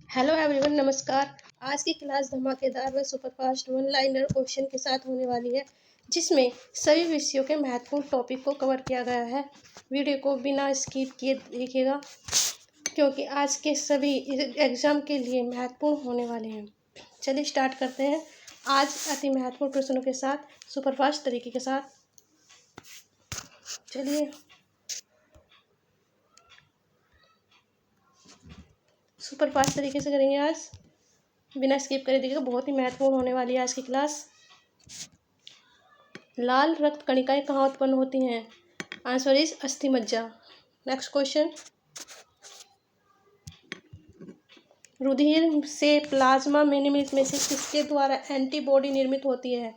Hello everyone, नमस्कार। आज की क्लास धमाकेदार व सुपरफास्ट वन लाइनर क्वेश्चन के साथ होने वाली है, जिसमें सभी विषयों के महत्वपूर्ण टॉपिक को कवर किया गया है। वीडियो को बिना स्किप किए देखिएगा, क्योंकि आज के सभी एग्जाम के लिए महत्वपूर्ण होने वाले हैं। चलिए स्टार्ट करते हैं आज अति महत्वपूर्ण प्रश्नों के साथ, सुपरफास्ट तरीके के साथ। चलिए सुपरफास्ट तरीके से करेंगे आज, बिना स्किप करे देखिएगा, बहुत ही महत्वपूर्ण होने वाली है आज की क्लास। लाल रक्त कणिकाएं कहाँ उत्पन्न होती हैं? आंसर इज अस्थि मज्जा। नेक्स्ट क्वेश्चन, रुधिर से प्लाज्मा निर्मित में से किसके द्वारा एंटीबॉडी निर्मित होती है?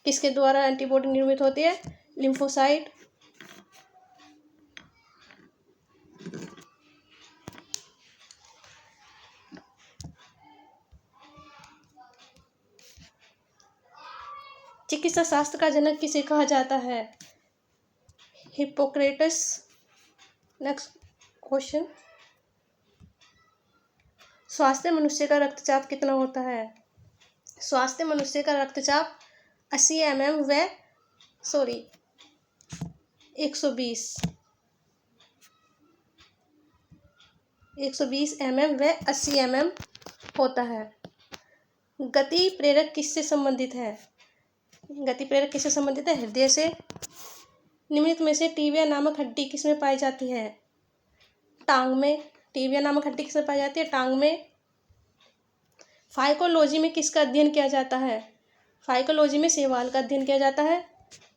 किसके द्वारा एंटीबॉडी निर्मित होती है? लिम्फोसाइट, चिकित्सा शास्त्र का जनक किसे कहा जाता है? हिप्पोक्रेटस। नेक्स्ट क्वेश्चन, स्वास्थ्य मनुष्य का रक्तचाप कितना होता है? स्वास्थ्य मनुष्य का रक्तचाप 80 mm व 120 mm व 80 mm होता है। गति प्रेरक किससे संबंधित है? गति प्रेरक किससे संबंधित है? हृदय से। निम्नलिखित में से टीबिया नामक हड्डी किसमें पाई जाती है? टांग में। टीबिया नामक हड्डी किसमें पाई जाती है? टांग में। फाइकोलॉजी में किसका अध्ययन किया जाता है? फाइकोलॉजी में शैवाल का अध्ययन किया जाता है।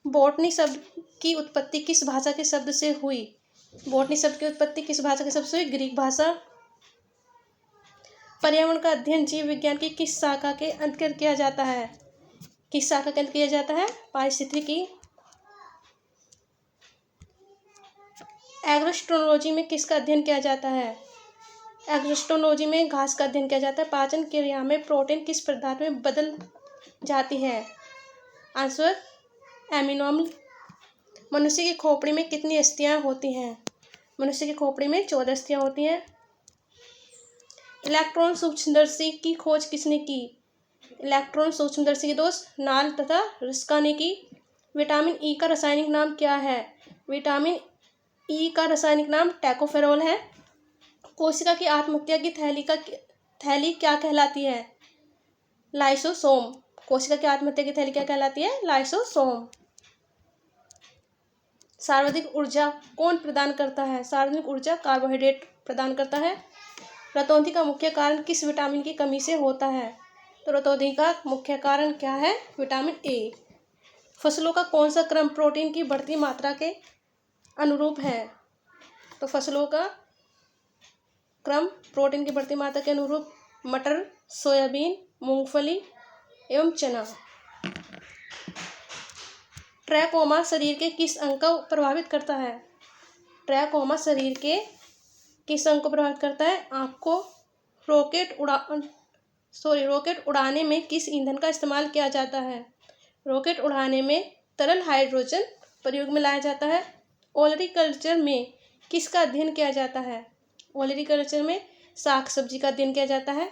बॉटनी शब्द की उत्पत्ति किस भाषा के शब्द से हुई? बॉटनी शब्द की उत्पत्ति किस भाषा के शब्द से हुई? ग्रीक भाषा। पर्यावरण का अध्ययन जीव विज्ञान की किस शाखा के अंतर्गत किया जाता है? किस शाखा के अंतर्गत किया जाता है? पारिस्थितिकी। एग्रोस्टोलॉजी में किसका अध्ययन किया जाता है? एग्रोस्टोलॉजी में घास का अध्ययन किया जाता है। पाचन क्रिया में प्रोटीन किस पदार्थ में बदल जाती है? आंसर एमिनो अम्ल। मनुष्य की खोपड़ी में कितनी अस्थियां होती हैं? मनुष्य की खोपड़ी में 14 अस्थियां होती हैं। इलेक्ट्रॉन सूक्ष्मदर्शी की खोज किसने की? इलेक्ट्रॉन सूक्ष्मदर्शी की दोस्त नाल तथा रस्का ने की। विटामिन ई का रासायनिक नाम क्या है? विटामिन ई का रासायनिक नाम टैकोफेरोल है। कोशिका की आत्महत्या की थैली क्या कहलाती है? लाइसोसोम। कोशिका की आत्महत्या की थैली क्या कहलाती है? लाइसोसोम। सर्वाधिक ऊर्जा कौन प्रदान करता है? सर्वाधिक ऊर्जा कार्बोहाइड्रेट प्रदान करता है। रतौंधी का मुख्य कारण किस विटामिन की कमी से होता है? तो रतौंधी का मुख्य कारण क्या है? Vitamin A. फसलों का कौन सा क्रम प्रोटीन की बढ़ती मात्रा के अनुरूप है? तो फसलों का क्रम प्रोटीन की बढ़ती मात्रा के अनुरूप मटर, सोयाबीन, मूंगफली एवं चना। ट्रैकोमा शरीर के किस अंग को प्रभावित करता है? ट्रैकोमा शरीर के किस अंग को प्रभावित करता है? आँख को। रॉकेट उड़ाने में किस ईंधन का इस्तेमाल किया जाता है? रॉकेट उड़ाने में तरल हाइड्रोजन प्रयोग में लाया जाता है। ओलरीकल्चर में किसका अध्ययन किया जाता है? ओलरीकल्चर में साग सब्जी का अध्ययन किया जाता है।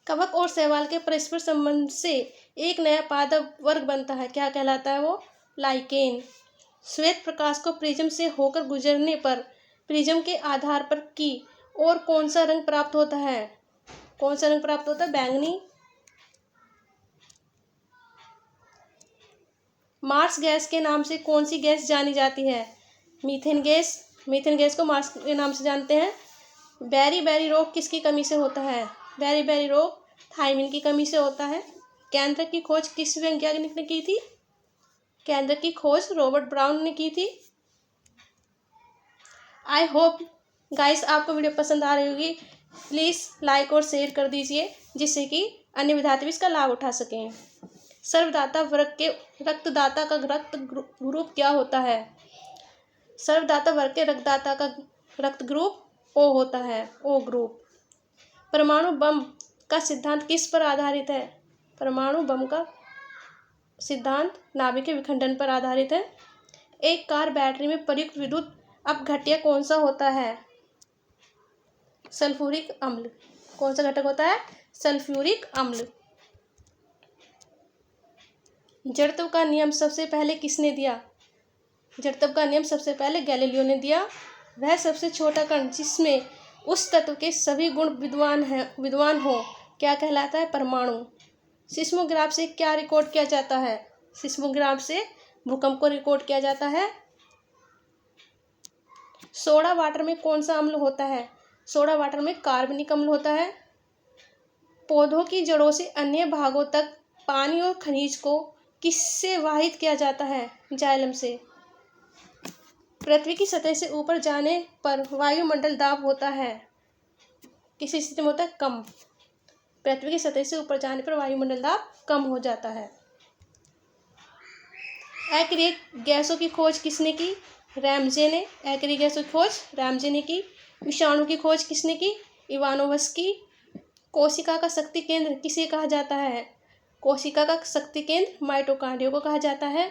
कवक और शैवाल के परस्पर संबंध से एक नया पादप वर्ग बनता है, क्या कहलाता है वो? लाइकेन। श्वेत प्रकाश को प्रिज्म से होकर गुजरने पर प्रिज्म के आधार पर की और कौन सा रंग प्राप्त होता है? कौन सा रंग प्राप्त होता है? बैंगनी। मार्स गैस के नाम से कौन सी गैस जानी जाती है? Methane gas. मीथेन गैस को मार्स के नाम से जानते हैं। बेरी रोग किसकी कमी से होता है? बेरी रोग थायमिन की कमी से होता है। केंद्र की खोज किस वैज्ञानिक ने की थी? केंद्र की खोज रॉबर्ट ब्राउन ने की थी। आई होप गाइस आपको वीडियो पसंद आ रही होगी। प्लीज़ लाइक और शेयर कर दीजिए, जिससे कि अन्य विद्यार्थी भी इसका लाभ उठा सकें। सर्वदाता वर्ग के रक्तदाता का रक्त ग्रुप क्या होता है? सर्वदाता वर्ग के रक्तदाता का रक्त ग्रुप ओ होता है, ओ ग्रुप। परमाणु बम का सिद्धांत किस पर आधारित है? परमाणु बम का सिद्धांत नाभिक के विखंडन पर आधारित है। एक कार बैटरी में प्रयुक्त विद्युत अपघट्य कौन सा होता है? सल्फ्यूरिक अम्ल। कौन सा घटक होता है? सल्फ्यूरिक अम्ल। जड़त्व का नियम सबसे पहले किसने दिया? जड़त्व का नियम सबसे पहले गैलीलियो ने दिया। वह सबसे छोटा कण जिसमें उस तत्व के सभी गुण विद्वान हो क्या कहलाता है? परमाणु। सिस्मोग्राफ से क्या रिकॉर्ड किया जाता है? सिस्मोग्राफ से भूकंप को रिकॉर्ड किया जाता है। सोडा वाटर में कौन सा अम्ल होता है? सोडा वाटर में कार्बनिक अम्ल होता है। पौधों की जड़ों से अन्य भागों तक पानी और खनिज को किससे वाहित किया जाता है? जाइलम से। पृथ्वी की सतह से ऊपर जाने पर वायुमंडल दाब होता है किस स्थिति में होता है? कम। पृथ्वी की सतह से ऊपर जाने पर वायुमंडल दाब कम हो जाता है। अक्रिय गैसों की खोज किसने की? रैमजे ने। अक्रिय गैसों की खोज रैमजे ने की। विषाणु की खोज किसने की? इवानोवस्की। कोशिका का शक्ति केंद्र किसे कहा जाता है? कोशिका का शक्ति केंद्र माइटोकॉन्ड्रिया को कहा जाता है।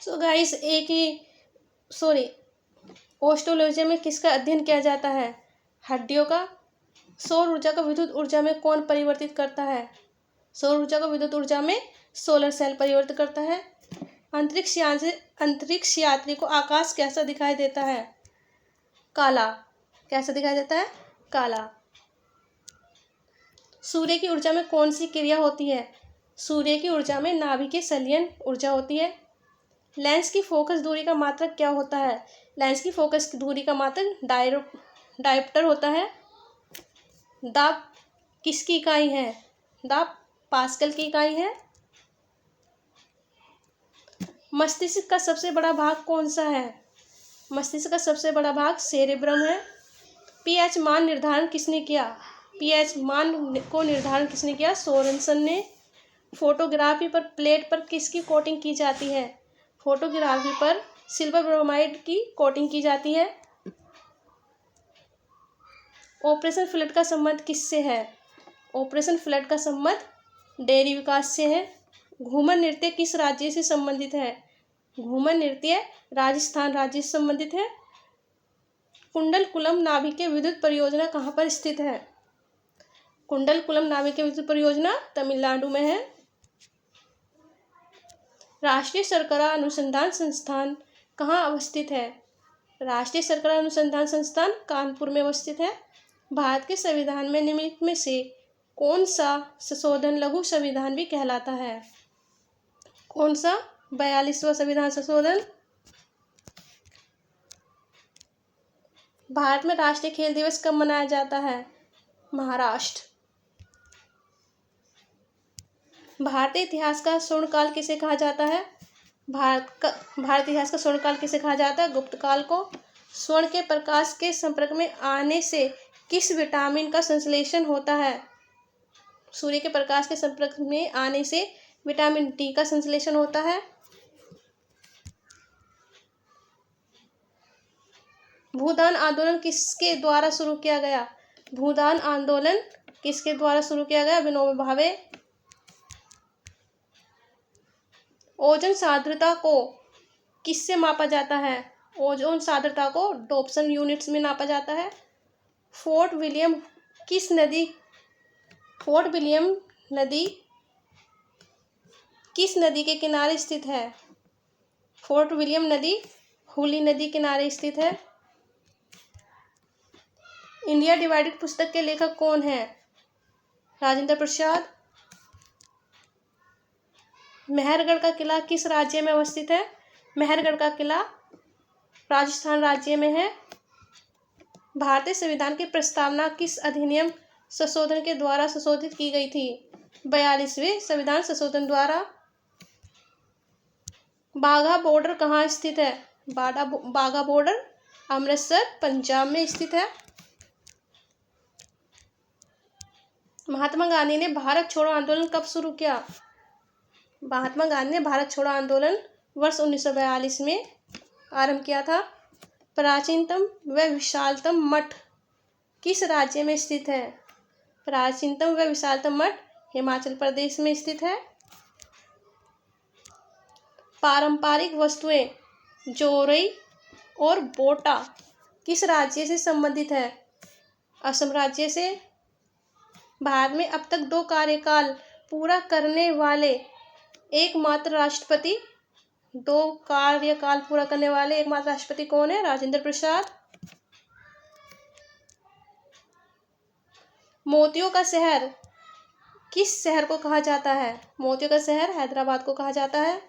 सो गाइस ऑस्ट्रोलॉजी में किसका अध्ययन किया जाता है? हड्डियों का। सौर ऊर्जा को विद्युत ऊर्जा में कौन परिवर्तित करता है? सौर ऊर्जा को विद्युत ऊर्जा में सोलर सेल परिवर्तित करता है। अंतरिक्ष यात्री को आकाश कैसा दिखाई देता है? काला। कैसा दिखाई देता है? काला। सूर्य की ऊर्जा में कौन सी क्रिया होती है? सूर्य की ऊर्जा में नाभिकीय संलयन ऊर्जा होती है। लेंस की फोकस दूरी का मात्रक क्या होता है? लेंस की फोकस दूरी का मात्रक डायोप्टर होता है। दाब किसकी इकाई है? दाब पास्कल की इकाई है। मस्तिष्क का सबसे बड़ा भाग कौन सा है? मस्तिष्क का सबसे बड़ा भाग सेरेब्रम है। पीएच मान निर्धारण किसने किया? पीएच मान को निर्धारण किसने किया? सोरेनसन ने। फोटोग्राफी पर प्लेट पर किसकी कोटिंग की जाती है? फोटोग्राफी पर सिल्वर ब्रोमाइड की कोटिंग की जाती है। ऑपरेशन फ्लड का संबंध किससे है? ऑपरेशन फ्लड का संबंध डेयरी विकास से है। घूमर नृत्य किस राज्य से संबंधित है? घूमर नृत्य राजस्थान राज्य से संबंधित है। कुंडलकुलम नाभिकीय विद्युत परियोजना कहाँ पर स्थित है? कुंडलकुलम नाभिकीय विद्युत परियोजना तमिलनाडु में है। राष्ट्रीय शर्करा अनुसंधान संस्थान कहाँ अवस्थित है? राष्ट्रीय शर्करा अनुसंधान संस्थान कानपुर में अवस्थित है। भारत के संविधान में निम्नलिखित में से कौन सा संशोधन लघु संविधान भी कहलाता है? कौन सा? 42वां संविधान संशोधन। भारत में राष्ट्रीय खेल दिवस कब मनाया जाता है? महाराष्ट्र। भारतीय इतिहास का स्वर्णकाल किसे कहा जाता है? भारतीय इतिहास का स्वर्णकाल किसे कहा जाता है? गुप्त काल को। स्वर्ण के प्रकाश के संपर्क में आने से किस विटामिन का संश्लेषण होता है? सूर्य के प्रकाश के संपर्क में आने से विटामिन डी का संश्लेषण होता है। भूदान आंदोलन किसके द्वारा शुरू किया गया? भूदान आंदोलन किसके द्वारा शुरू किया गया? विनोबा भावे। ओजोन सांद्रता को किससे मापा जाता है? ओजोन सांद्रता को डॉप्सन यूनिट्स में नापा जाता है। फोर्ट विलियम नदी किस नदी के किनारे स्थित है? फोर्ट विलियम नदी हुगली नदी किनारे स्थित है। इंडिया डिवाइडेड पुस्तक के लेखक कौन है? राजेंद्र प्रसाद। मेहरगढ़ का किला किस राज्य में अवस्थित है? मेहरगढ़ का किला राजस्थान राज्य में है। भारतीय संविधान की प्रस्तावना किस अधिनियम संशोधन के द्वारा संशोधित की गई थी? 42वें संविधान संशोधन द्वारा। बाघा बॉर्डर कहाँ स्थित है? बाघा बॉर्डर अमृतसर पंजाब में स्थित है। महात्मा गांधी ने भारत छोड़ो आंदोलन कब शुरू किया? महात्मा गांधी ने भारत छोड़ो आंदोलन वर्ष 1942 में आरंभ किया था। प्राचीनतम व विशालतम मठ किस राज्य में स्थित है? प्राचीनतम व विशालतम मठ हिमाचल प्रदेश में स्थित है। पारंपरिक वस्तुएं जोरई और बोटा किस राज्य से संबंधित है? असम राज्य से। भारत में अब तक 2 कार्यकाल पूरा करने वाले एकमात्र राष्ट्रपति 2 कार्यकाल पूरा करने वाले एकमात्र राष्ट्रपति कौन है? राजेंद्र प्रसाद। मोतियों का शहर किस शहर को कहा जाता है? मोतियों का शहर हैदराबाद को कहा जाता है।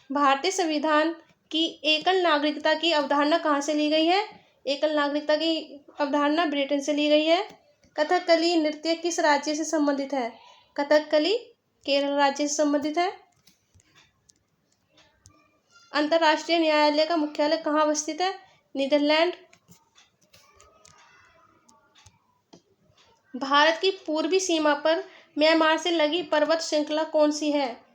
भारतीय संविधान की एकल नागरिकता की अवधारणा कहाँ से ली गई है? एकल नागरिकता की अवधारणा ब्रिटेन से ली गई है। कथकली नृत्य किस राज्य से संबंधित है? कथकली केरल राज्य से संबंधित है। अंतर्राष्ट्रीय न्यायालय का मुख्यालय कहाँ अवस्थित है? नीदरलैंड। भारत की पूर्वी सीमा पर म्यांमार से लगी पर्वत श्रृंखला कौन सी है?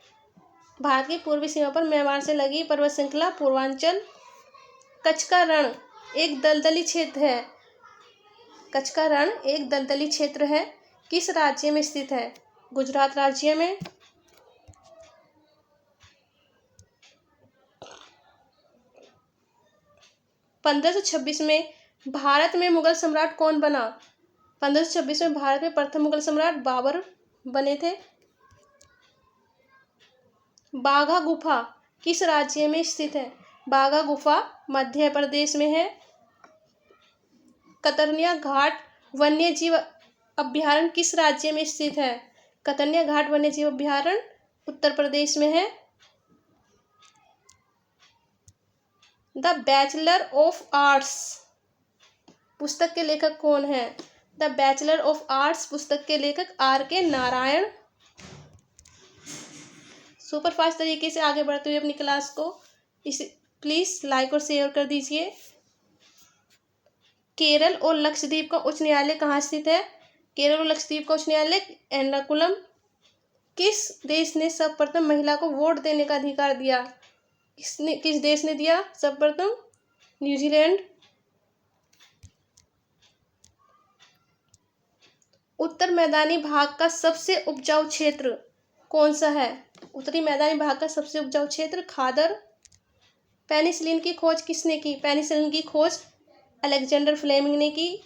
भारत की पूर्वी सीमा पर म्यांमार से लगी पर्वत श्रृंखला पूर्वांचल। कच्छ का रण एक दलदली क्षेत्र है। कच्छ का रण एक दलदली क्षेत्र है। किस राज्य में स्थित है? गुजरात राज्य में। पंद्रह सौ छब्बीस में भारत में मुगल सम्राट कौन बना? 1526 में भारत में प्रथम मुगल सम्राट बाबर बने थे। बाघा गुफा किस राज्य में स्थित है? बाघा गुफा मध्य प्रदेश में है। कतर्निया घाट वन्यजीव अभयारण्य किस राज्य में स्थित है? कतर्निया घाट वन्यजीव अभयारण्य उत्तर प्रदेश में है। द बैचलर ऑफ आर्ट्स पुस्तक के लेखक कौन है? द बैचलर ऑफ आर्ट्स पुस्तक के लेखक R.K. नारायण। सुपरफास्ट तरीके से आगे बढ़ते हुए अपनी क्लास को इसे प्लीज लाइक और शेयर कर दीजिए। केरल और लक्षद्वीप का उच्च न्यायालय कहाँ स्थित है? केरल और लक्षद्वीप का उच्च न्यायालय एर्नाकुलम। किस देश ने सर्वप्रथम महिला को वोट देने का अधिकार दिया? किस देश ने दिया सर्वप्रथम? न्यूजीलैंड। उत्तर मैदानी भाग का सबसे उपजाऊ क्षेत्र कौन सा है? उत्तरी मैदानी भाग का सबसे उपजाऊ क्षेत्र खादर। पेनिसिलिन की खोज किसने की? पेनिसिलिन की खोज अलेक्जेंडर फ्लेमिंग ने की।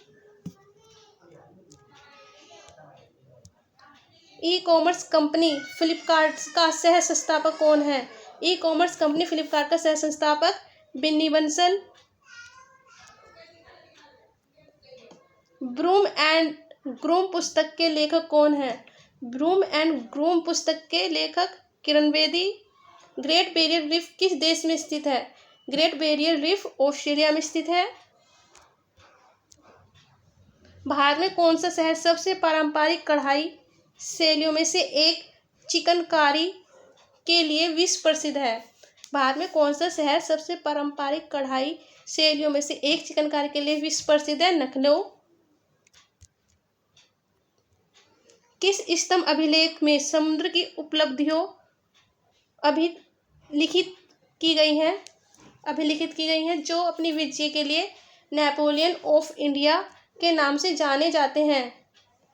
ई कॉमर्स कंपनी फ्लिपकार्ट का सह संस्थापक कौन है? ई कॉमर्स कंपनी फ्लिपकार्ट का सह संस्थापक Binny Bansal. Broom and Groom पुस्तक के लेखक कौन है? ब्रूम एंड ग्रूम पुस्तक के लेखक Kiran Bedi. Great barrier reef किस देश में स्थित है? ग्रेट बैरियर रीफ ऑस्ट्रेलिया में स्थित है। भारत में कौन सा शहर सबसे पारंपरिक कढ़ाई शैलियों में से एक चिकनकारी के लिए विश्व प्रसिद्ध है? भारत में कौन सा शहर सबसे पारंपरिक कढ़ाई शैलियों में से एक चिकनकारी के लिए विश्व प्रसिद्ध है? लखनऊ। किस स्तंभ अभिलेख में समुद्र की उपलब्धियों अभिलिखित की गई हैं जो अपनी विजय के लिए नेपोलियन ऑफ इंडिया के नाम से जाने जाते हैं?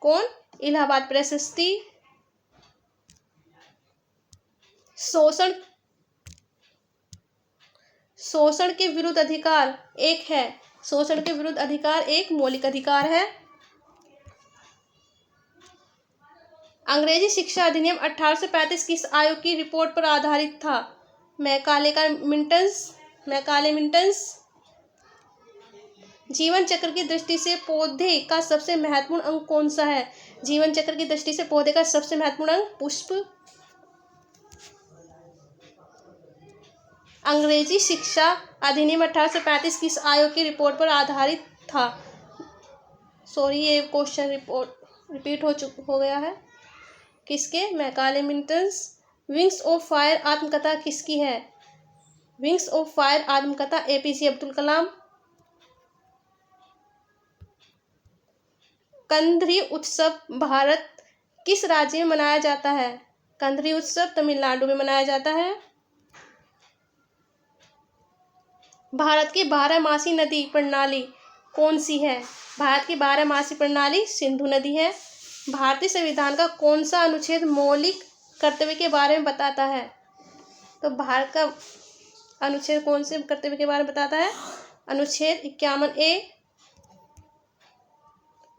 कौन? इलाहाबाद प्रशस्ति। शोषण के विरुद्ध अधिकार एक है। शोषण के विरुद्ध अधिकार एक मौलिक अधिकार है। अंग्रेजी शिक्षा अधिनियम 1835 किस आयोग की रिपोर्ट पर आधारित था? Macaulay Milton. जीवन चक्र की दृष्टि से पौधे का सबसे महत्वपूर्ण अंग कौन सा है? जीवन चक्र की दृष्टि से पौधे का सबसे महत्वपूर्ण अंग पुष्प। अंग्रेजी शिक्षा अधिनियम 1835 किस आयोग की रिपोर्ट पर आधारित था? सॉरी, ये क्वेश्चन रिपीट हो गया है। किसके? Macaulay Milton. Wings of fire आत्मकथा किसकी है? विंग्स ऑफ फायर आत्मकथा APJ अब्दुल कलाम। कंधरी उत्सव भारत किस राज्य में मनाया जाता है? कंधरी उत्सव तमिलनाडु में मनाया जाता है। भारत की 12मासी नदी प्रणाली कौन सी है? भारत की 12मासी प्रणाली सिंधु नदी है। भारतीय संविधान का कौन सा अनुच्छेद मौलिक कर्तव्य के बारे में बताता है? तो भारत का अनुच्छेद कौन से कर्तव्य के बारे में बताता है? अनुच्छेद 51A।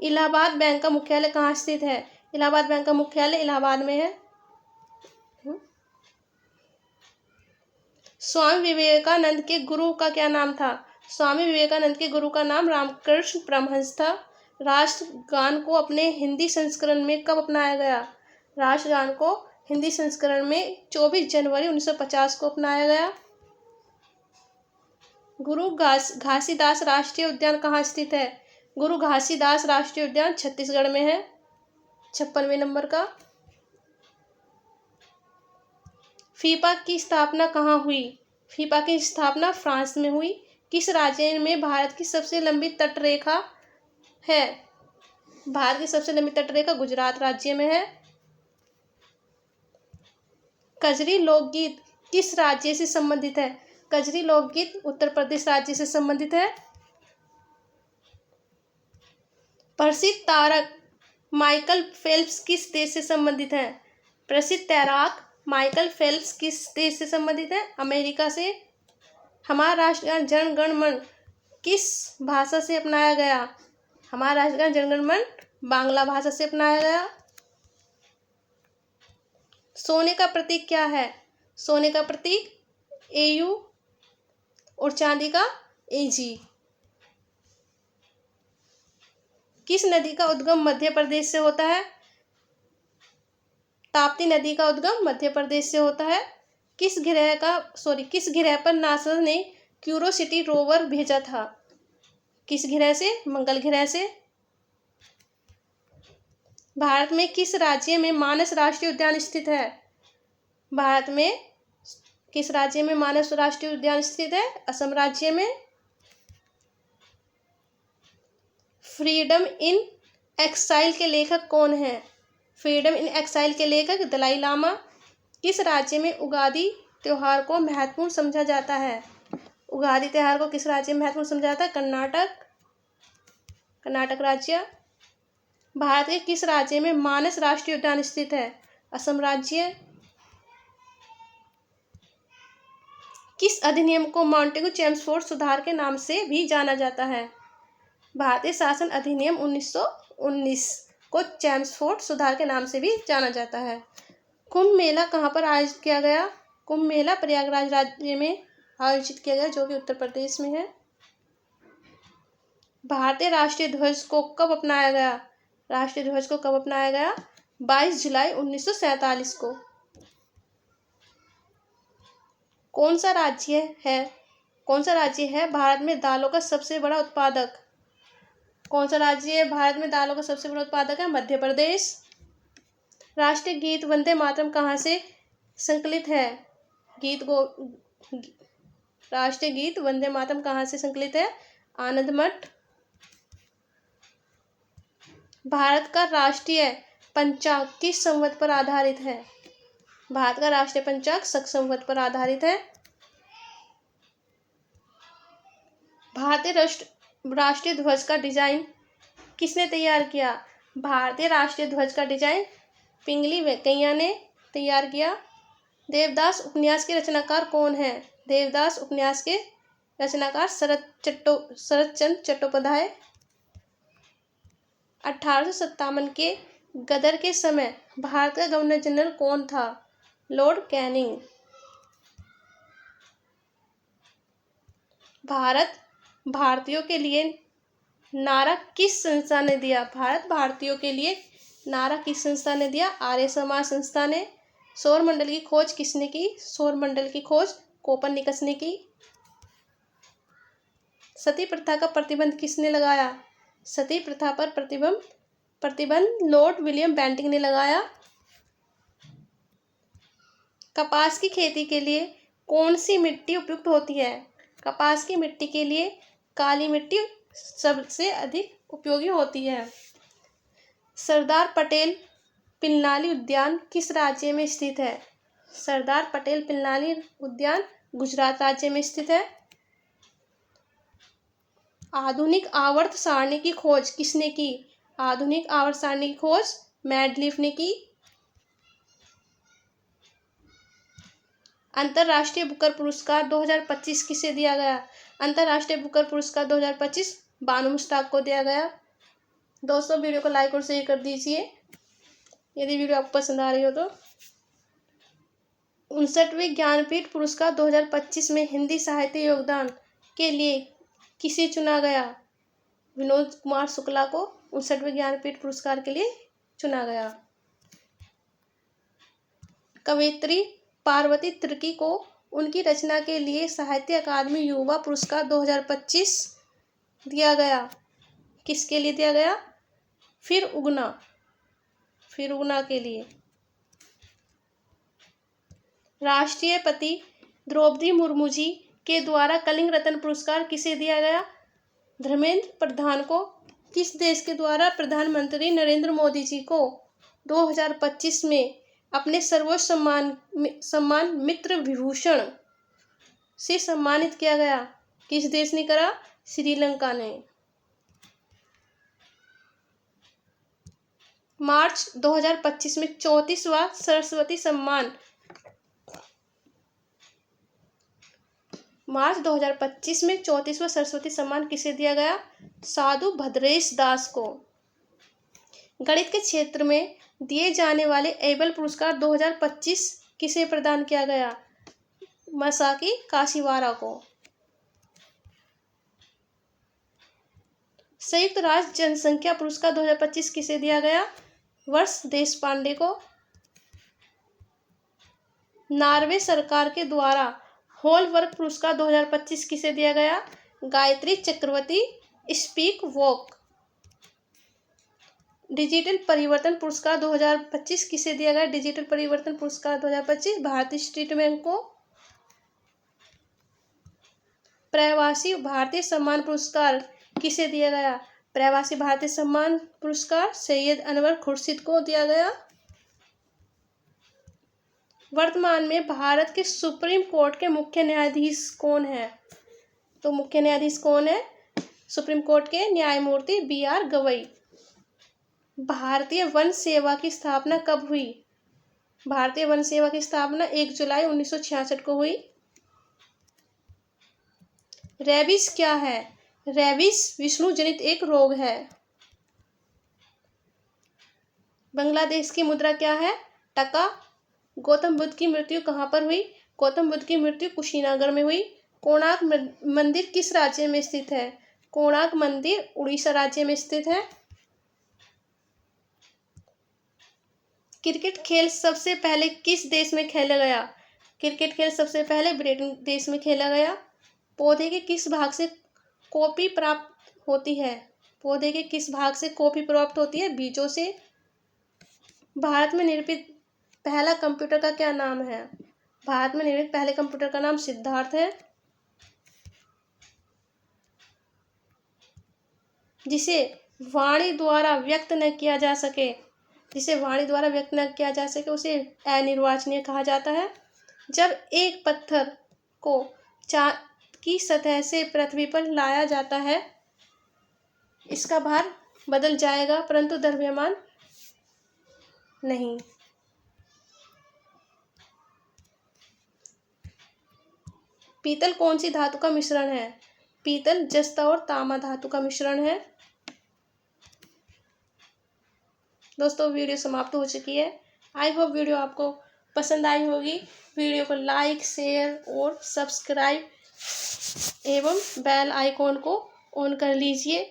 इलाहाबाद बैंक का मुख्यालय कहाँ स्थित है? इलाहाबाद बैंक का मुख्यालय इलाहाबाद में है। स्वामी विवेकानंद के गुरु का क्या नाम था? स्वामी विवेकानंद के गुरु का नाम रामकृष्ण परमहंस था। राष्ट्रगान को अपने हिंदी संस्करण में कब अपनाया गया? राष्ट्रगान को हिंदी संस्करण में 24 जनवरी 1950 को अपनाया गया। गुरु घासीदास राष्ट्रीय उद्यान कहाँ स्थित है? गुरु घासीदास राष्ट्रीय उद्यान छत्तीसगढ़ में है, 56वें नंबर का। फीफा की स्थापना कहाँ हुई? फीफा की स्थापना फ्रांस में हुई। किस राज्य में भारत की सबसे लंबी तटरेखा है? भारत की सबसे लंबी तटरेखा गुजरात राज्य में है। कजरी लोकगीत किस राज्य से संबंधित है? कजरी लोकगीत उत्तर प्रदेश राज्य से संबंधित है। प्रसिद्ध तैराक माइकल फेल्प्स किस देश से संबंधित है? प्रसिद्ध तैराक माइकल फेल्प्स किस देश से संबंधित है? अमेरिका से। हमारा राष्ट्रगान जन गण मन किस भाषा से अपनाया गया? हमारा राष्ट्रगान जन गण मन बांग्ला भाषा से अपनाया गया। सोने का प्रतीक क्या है? सोने का प्रतीक AU और चांदी का AG। किस नदी का उद्गम मध्य प्रदेश से होता है? ताप्ती नदी का उद्गम मध्य प्रदेश से होता है। किस ग्रह पर नासा ने क्यूरोसिटी रोवर भेजा था? किस ग्रह से? मंगल ग्रह से। भारत में किस राज्य में मानस राष्ट्रीय उद्यान स्थित है? भारत में किस राज्य में मानस राष्ट्रीय उद्यान स्थित है? असम राज्य में। फ्रीडम इन एक्साइल के लेखक कौन है? फ्रीडम इन एक्साइल के लेखक दलाई लामा। किस राज्य में उगादी त्योहार को महत्वपूर्ण समझा जाता है? उगादी त्योहार को किस राज्य में महत्वपूर्ण समझा जाता है? कर्नाटक राज्य। भारत के किस राज्य में मानस राष्ट्रीय उद्यान स्थित है? असम राज्य। किस अधिनियम को मॉन्टेगू चेम्सफोर्ड सुधार के नाम से भी जाना जाता है? भारतीय शासन अधिनियम 1919 को चेम्सफोर्ड सुधार के नाम से भी जाना जाता है। कुंभ मेला कहाँ पर आयोजित किया गया? कुंभ मेला प्रयागराज राज्य में आयोजित किया गया, जो कि उत्तर प्रदेश में है। भारतीय राष्ट्रीय ध्वज को कब अपनाया गया? राष्ट्रीय ध्वज को कब अपनाया गया? 22 जुलाई 1947 को। कौन सा राज्य है भारत में दालों का सबसे बड़ा उत्पादक? कौन सा राज्य है भारत में दालों का सबसे बड़ा उत्पादक है? मध्य प्रदेश। राष्ट्रीय गीत वंदे मातरम कहाँ से संकलित है? राष्ट्रीय गीत वंदे मातरम कहाँ से संकलित है? आनंद मठ। भारत का राष्ट्रीय पंचांग किस संवत पर आधारित है? भारत का राष्ट्रीय पंचांग शक संवत पर आधारित है। भारतीय राष्ट्रीय ध्वज का डिजाइन किसने तैयार किया? भारतीय राष्ट्रीय ध्वज का डिजाइन पिंगली वेंकैया ने तैयार किया। देवदास उपन्यास के रचनाकार कौन है? देवदास उपन्यास के रचनाकार शरतचंद्र चट्टोपाध्याय। 1857 के गदर के समय भारत का गवर्नर जनरल कौन था? Lord Canning. भारत भारतीयों के लिए नारा किस संस्था ने दिया? भारत भारतीयों के लिए नारा किस संस्था ने दिया? आर्य समाज संस्था ने। सौर मंडल की खोज किसने की? सौर मंडल की खोज कोपरनिकस ने की। सती प्रथा का प्रतिबंध किसने लगाया? सती प्रथा पर प्रतिबंध लॉर्ड विलियम बेंटिंक ने लगाया। कपास की खेती के लिए कौन सी मिट्टी उपयुक्त होती है? कपास की मिट्टी के लिए काली मिट्टी सबसे अधिक उपयोगी होती है। सरदार पटेल पिलनाली उद्यान किस राज्य में स्थित है? सरदार पटेल पिलनाली उद्यान गुजरात राज्य में स्थित है। आधुनिक आवर्त सारणी की खोज किसने की? आधुनिक आवर्त सारणी की खोज मेंडलीफ ने की। अंतर्राष्ट्रीय बुकर पुरस्कार 2025 किसे दिया गया? अंतर्राष्ट्रीय बुकर पुरस्कार 2025 बानू मुश्ताक को दिया गया। दोस्तों वीडियो को लाइक और शेयर कर दीजिए यदि वीडियो आपको पसंद आ रही हो तो। 59वें ज्ञानपीठ पुरस्कार 2025 में हिंदी साहित्य योगदान के लिए किसे चुना गया? विनोद कुमार शुक्ला को 59वें ज्ञानपीठ पुरस्कार के लिए चुना गया। कवयित्री पार्वती तिर्की को उनकी रचना के लिए साहित्य अकादमी युवा पुरस्कार 2025 दिया गया। किसके लिए दिया गया? फिर उगना के लिए। राष्ट्रपति द्रौपदी मुर्मू जी के द्वारा कलिंग रत्न पुरस्कार किसे दिया गया? धर्मेंद्र प्रधान को। किस देश के द्वारा प्रधानमंत्री नरेंद्र मोदी जी को 2025 में अपने सर्वोच्च सम्मान मित्र विभूषण से सम्मानित किया गया? किस देश ने करा? श्रीलंका ने। मार्च 2025 में 34वां सरस्वती सम्मान किसे दिया गया? साधु भद्रेश दास को। गणित के क्षेत्र में दिए जाने वाले एबल पुरस्कार 2025 किसे प्रदान किया गया? मसाकी काशीवारा को। संयुक्त राष्ट्र जनसंख्या पुरस्कार 2025 किसे दिया गया? वर्ष देशपांडे को। नॉर्वे सरकार के द्वारा होलवर्क पुरस्कार 2025 किसे दिया गया? Gayatri Chakravorty speak walk. Digital परिवर्तन पुरस्कार 2025 किसे दिया गया? डिजिटल परिवर्तन पुरस्कार 2025 भारतीय स्टेट बैंक को। प्रवासी भारतीय सम्मान पुरस्कार किसे दिया गया? प्रवासी भारतीय सम्मान पुरस्कार सैयद अनवर खुर्शीद को दिया गया। वर्तमान में भारत के सुप्रीम कोर्ट के मुख्य न्यायाधीश कौन है? तो मुख्य न्यायाधीश कौन है? सुप्रीम कोर्ट के न्यायमूर्ति BR गवई। भारतीय वन सेवा की स्थापना कब हुई? भारतीय वन सेवा की स्थापना 1 जुलाई 1966 को हुई। रेबीज क्या है? रेबीज विषाणु जनित एक रोग है। बांग्लादेश की मुद्रा क्या है? टका। गौतम बुद्ध की मृत्यु कहाँ पर हुई? गौतम बुद्ध की मृत्यु कुशीनगर में हुई। कोणार्क मंदिर किस राज्य में स्थित है? कोणार्क मंदिर उड़ीसा राज्य में स्थित है। क्रिकेट खेल सबसे पहले किस देश में खेला गया? क्रिकेट खेल सबसे पहले ब्रिटेन देश में खेला गया। पौधे के किस भाग से कॉफी प्राप्त होती है? पौधे के किस भाग से कॉफी प्राप्त होती है? बीजों से। भारत में निर्मित पहला कंप्यूटर का क्या नाम है? भारत में निर्मित पहले कंप्यूटर का नाम सिद्धार्थ है। जिसे वाणी द्वारा व्यक्त न किया जा सके उसे अनिर्वचनीय कहा जाता है। जब एक पत्थर को चांद की सतह से पृथ्वी पर लाया जाता है इसका भार बदल जाएगा परंतु द्रव्यमान नहीं। पीतल कौन सी धातु का मिश्रण है? पीतल जस्ता और तामा धातु का मिश्रण है। दोस्तों वीडियो समाप्त हो चुकी है। आई होप वीडियो आपको पसंद आई होगी। वीडियो को लाइक शेयर और सब्सक्राइब एवं बेल आइकॉन को ऑन कर लीजिए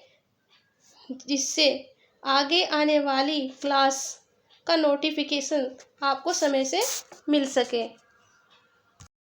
जिससे आगे आने वाली क्लास का नोटिफिकेशन आपको समय से मिल सके।